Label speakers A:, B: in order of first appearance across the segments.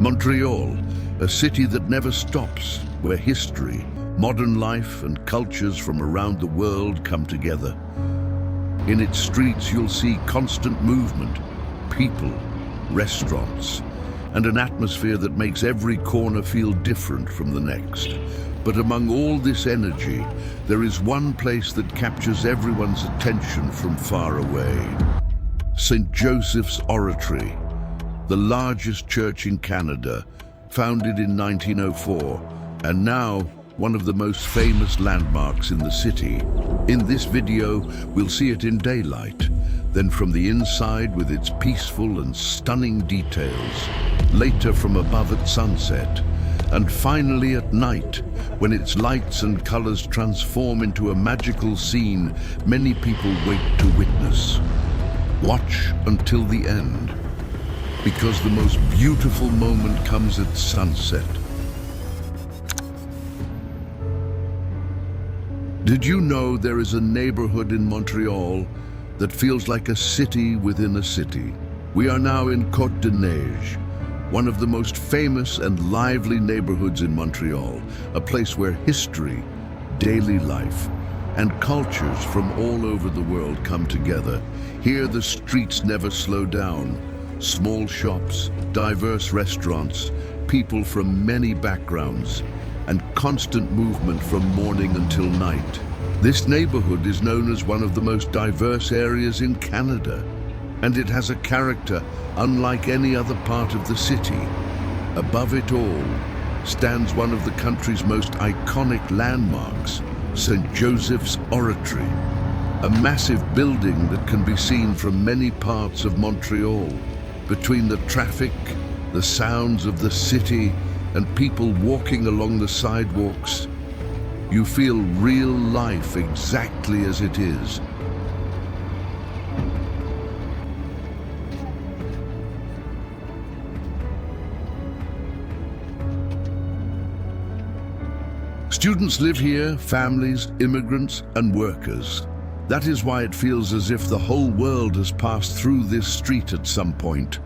A: Montreal, a city that never stops, where history, modern life, and cultures from around the world come together. In its streets, you'll see constant movement, people, restaurants, and an atmosphere that makes every corner feel different from the next. But among all this energy, there is one place that captures everyone's attention from far away. St. Joseph's Oratory, the largest church in Canada, founded in 1904, and now one of the most famous landmarks in the city. In this video, we'll see it in daylight, then from the inside with its peaceful and stunning details, later from above at sunset, and finally at night, when its lights and colors transform into a magical scene many people wait to witness. Watch until the end, because the most beautiful moment comes at sunset. Did you know there is a neighborhood in Montreal that feels like a city within a city? We are now in Côte de Neige, one of the most famous and lively neighborhoods in Montreal, a place where history, daily life, and cultures from all over the world come together. Here the streets never slow down. Small shops, diverse restaurants, people from many backgrounds, and constant movement from morning until night. This neighborhood is known as one of the most diverse areas in Canada, and it has a character unlike any other part of the city. Above it all stands one of the country's most iconic landmarks, St. Joseph's Oratory, a massive building that can be seen from many parts of Montreal. Between the traffic, the sounds of the city, and people walking along the sidewalks, you feel real life exactly as it is. Students live here, families, immigrants, and workers. That is why it feels as if the whole world has passed through this street at some point.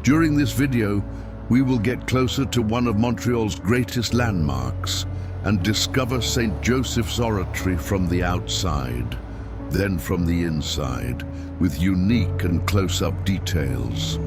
A: During this video, we will get closer to one of Montreal's greatest landmarks and discover St. Joseph's Oratory from the outside, then from the inside, with unique and close-up details.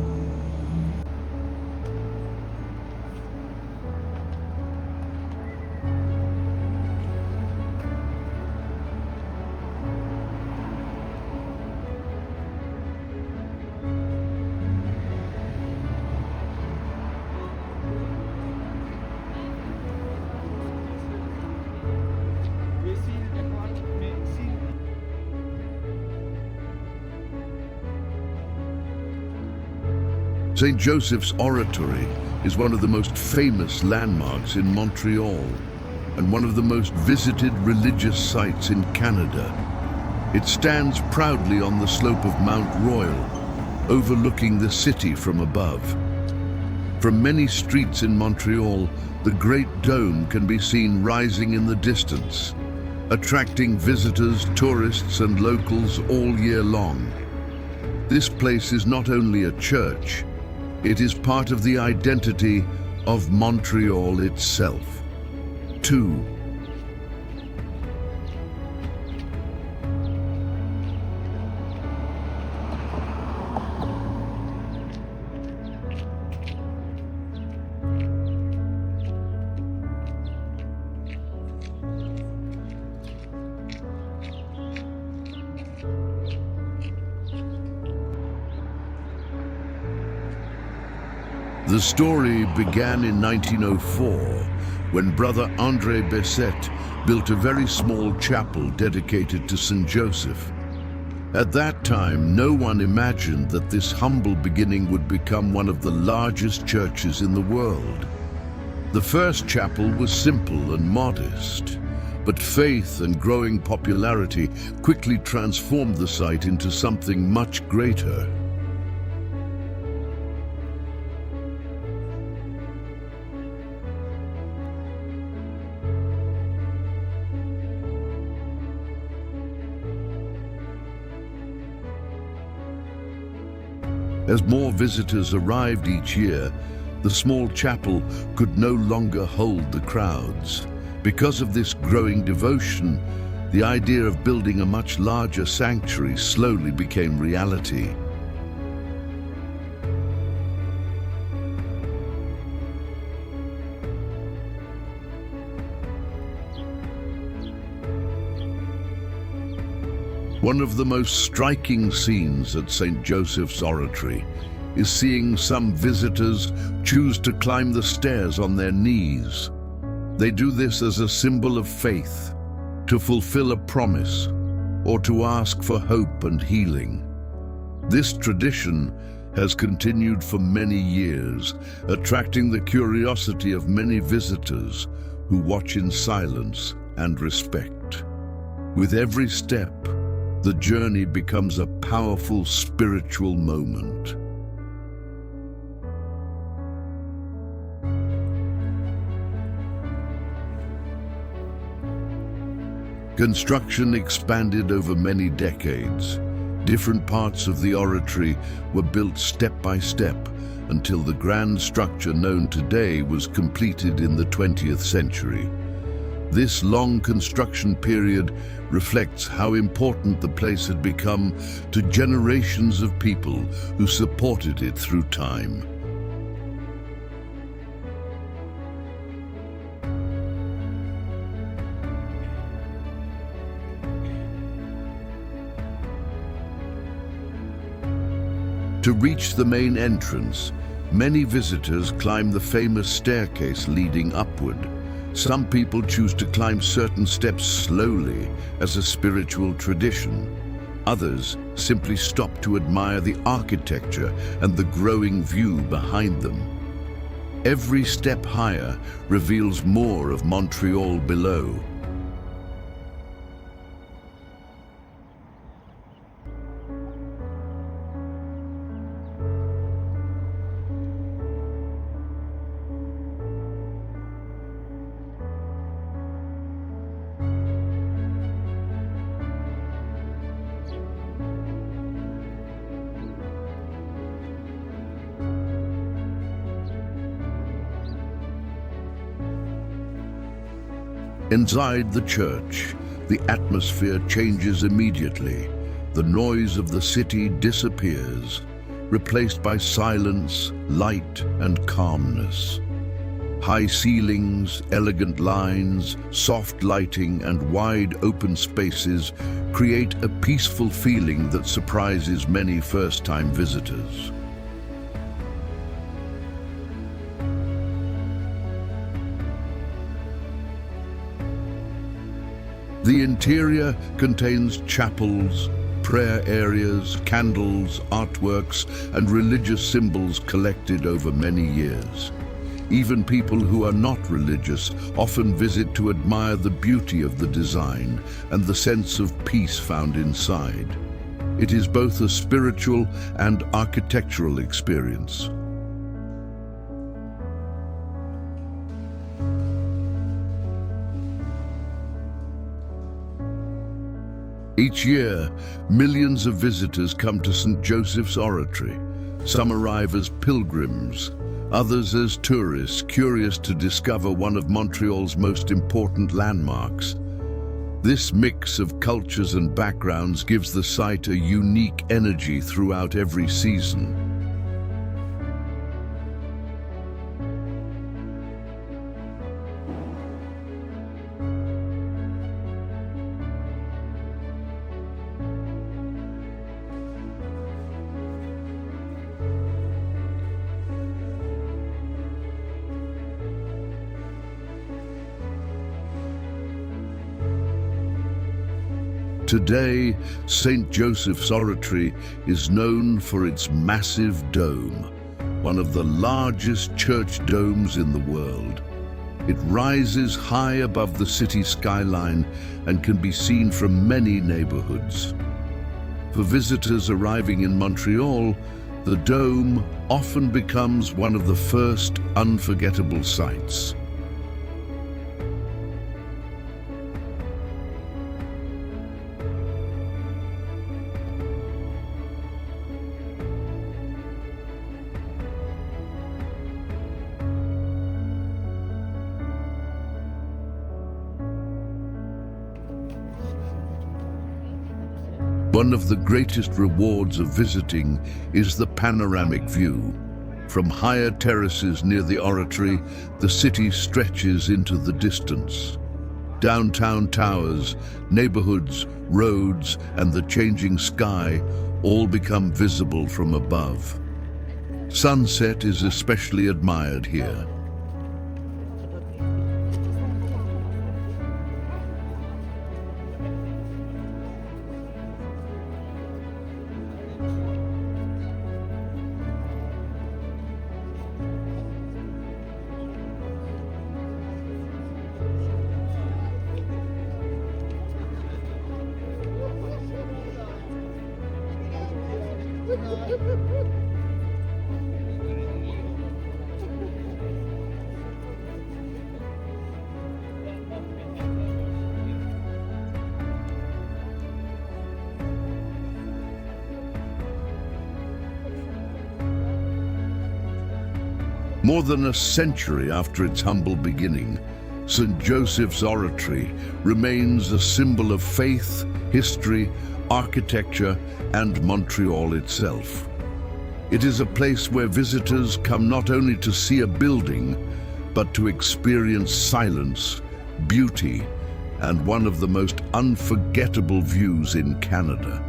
A: St. Joseph's Oratory is one of the most famous landmarks in Montreal and one of the most visited religious sites in Canada. It stands proudly on the slope of Mount Royal, overlooking the city from above. From many streets in Montreal, the Great Dome can be seen rising in the distance, attracting visitors, tourists, and locals all year long. This place is not only a church, it is part of the identity of Montreal itself. 2. The story began in 1904 when Brother André Besset built a very small chapel dedicated to St. Joseph. At that time, no one imagined that this humble beginning would become one of the largest churches in the world. The first chapel was simple and modest, but faith and growing popularity quickly transformed the site into something much greater. As more visitors arrived each year, The small chapel could no longer hold the crowds. Because of this growing devotion, the idea of building a much larger sanctuary slowly became reality. One of the most striking scenes at St. Joseph's Oratory is seeing some visitors choose to climb the stairs on their knees. They do this as a symbol of faith, to fulfill a promise, or to ask for hope and healing. This tradition has continued for many years, attracting the curiosity of many visitors who watch in silence and respect. With every step, the journey becomes a powerful spiritual moment. Construction expanded over many decades. Different parts of the oratory were built step by step until the grand structure known today was completed in the 20th century. This long construction period reflects how important the place had become to generations of people who supported it through time. To reach the main entrance, many visitors climb the famous staircase leading upward. Some people choose to climb certain steps slowly as a spiritual tradition. Others simply stop to admire the architecture and the growing view behind them. Every step higher reveals more of Montreal below. Inside the church, the atmosphere changes immediately. The noise of the city disappears, replaced by silence, light, and calmness. High ceilings, elegant lines, soft lighting, and wide open spaces create a peaceful feeling that surprises many first-time visitors. The interior contains chapels, prayer areas, candles, artworks, and religious symbols collected over many years. Even people who are not religious often visit to admire the beauty of the design and the sense of peace found inside. It is both a spiritual and architectural experience. Each year, millions of visitors come to St. Joseph's Oratory. Some arrive as pilgrims, others as tourists curious to discover one of Montreal's most important landmarks. This mix of cultures and backgrounds gives the site a unique energy throughout every season. Today, St. Joseph's Oratory is known for its massive dome, one of the largest church domes in the world. It rises high above the city skyline and can be seen from many neighborhoods. For visitors arriving in Montreal, the dome often becomes one of the first unforgettable sights. One of the greatest rewards of visiting is the panoramic view. From higher terraces near the Oratory, the city stretches into the distance. Downtown towers, neighborhoods, roads, and the changing sky all become visible from above. Sunset is especially admired here. More than a century after its humble beginning, St. Joseph's Oratory remains a symbol of faith, history, architecture, and Montreal itself. It is a place where visitors come not only to see a building, but to experience silence, beauty, and one of the most unforgettable views in Canada.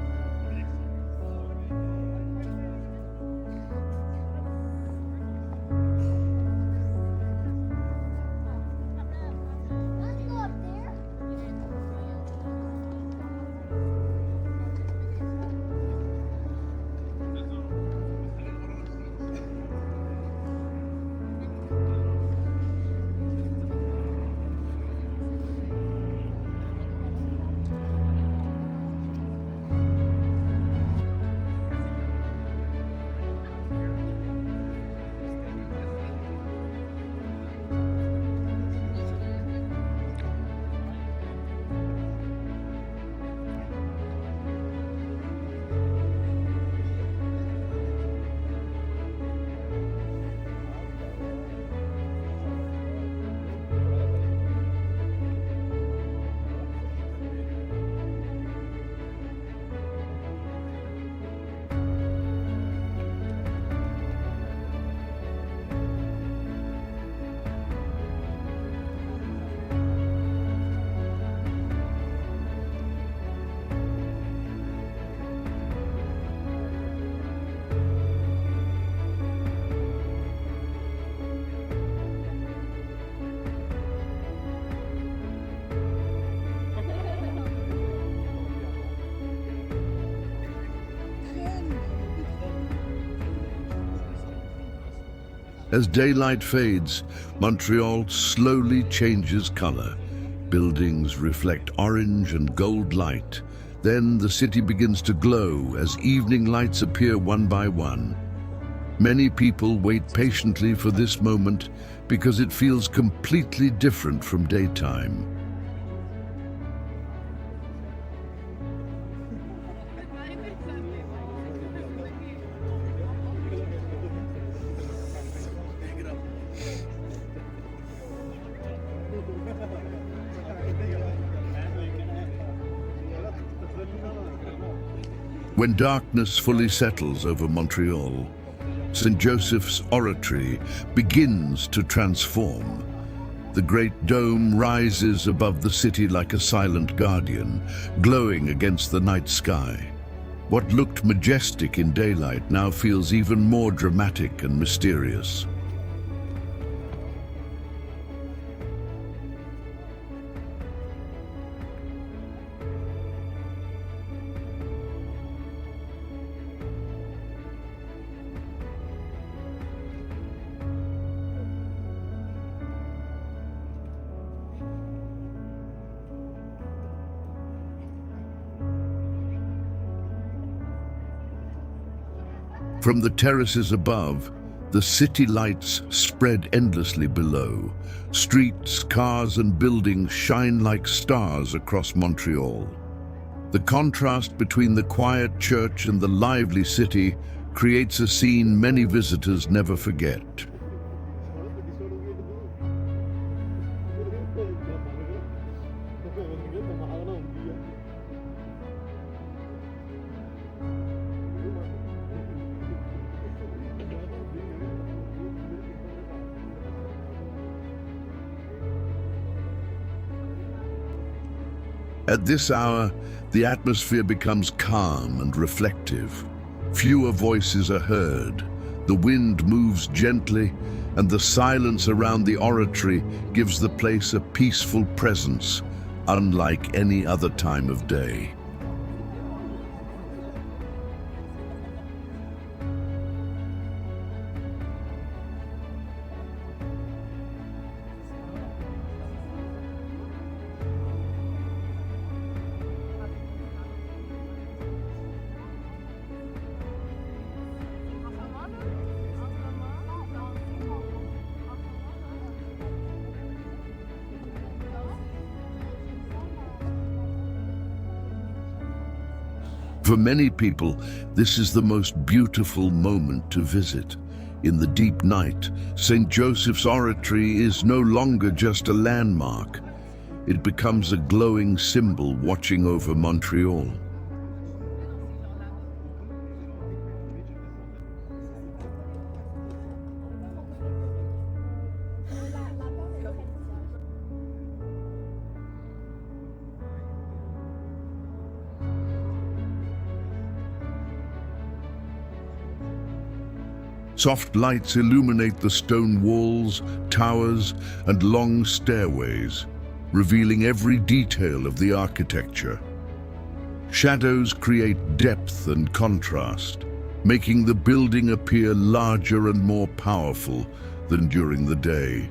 A: As daylight fades, Montreal slowly changes color. Buildings reflect orange and gold light. Then the city begins to glow as evening lights appear one by one. Many people wait patiently for this moment because it feels completely different from daytime. When darkness fully settles over Montreal, St. Joseph's Oratory begins to transform. The great dome rises above the city like a silent guardian, glowing against the night sky. What looked majestic in daylight now feels even more dramatic and mysterious. From the terraces above, the city lights spread endlessly below. Streets, cars, and buildings shine like stars across Montreal. The contrast between the quiet church and the lively city creates a scene many visitors never forget. At this hour, the atmosphere becomes calm and reflective. Fewer voices are heard. The wind moves gently, and the silence around the oratory gives the place a peaceful presence, unlike any other time of day. For many people, this is the most beautiful moment to visit. In the deep night, St. Joseph's Oratory is no longer just a landmark. It becomes a glowing symbol watching over Montreal. Soft lights illuminate the stone walls, towers, and long stairways, revealing every detail of the architecture. Shadows create depth and contrast, making the building appear larger and more powerful than during the day.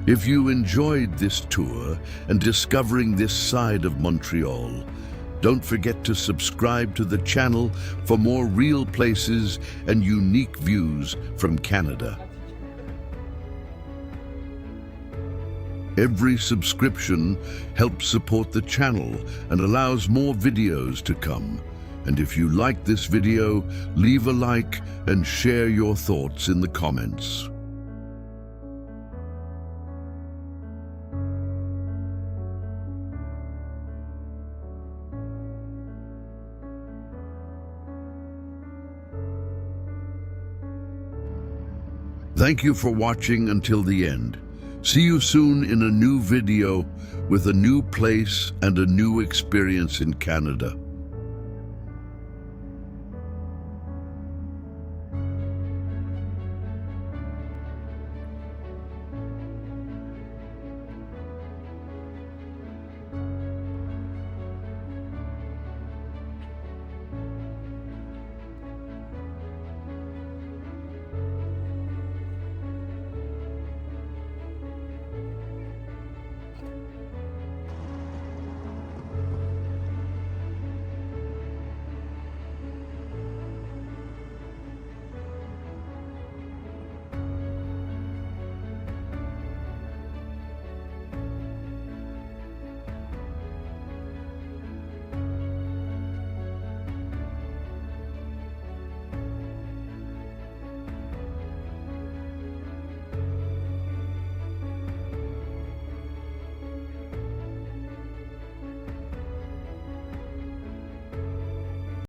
A: If you enjoyed this tour and discovering this side of Montreal, don't forget to subscribe to the channel for more real places and unique views from Canada. Every subscription helps support the channel and allows more videos to come. And if you like this video, leave a like and share your thoughts in the comments. Thank you for watching until the end. See you soon in a new video with a new place and a new experience in Canada.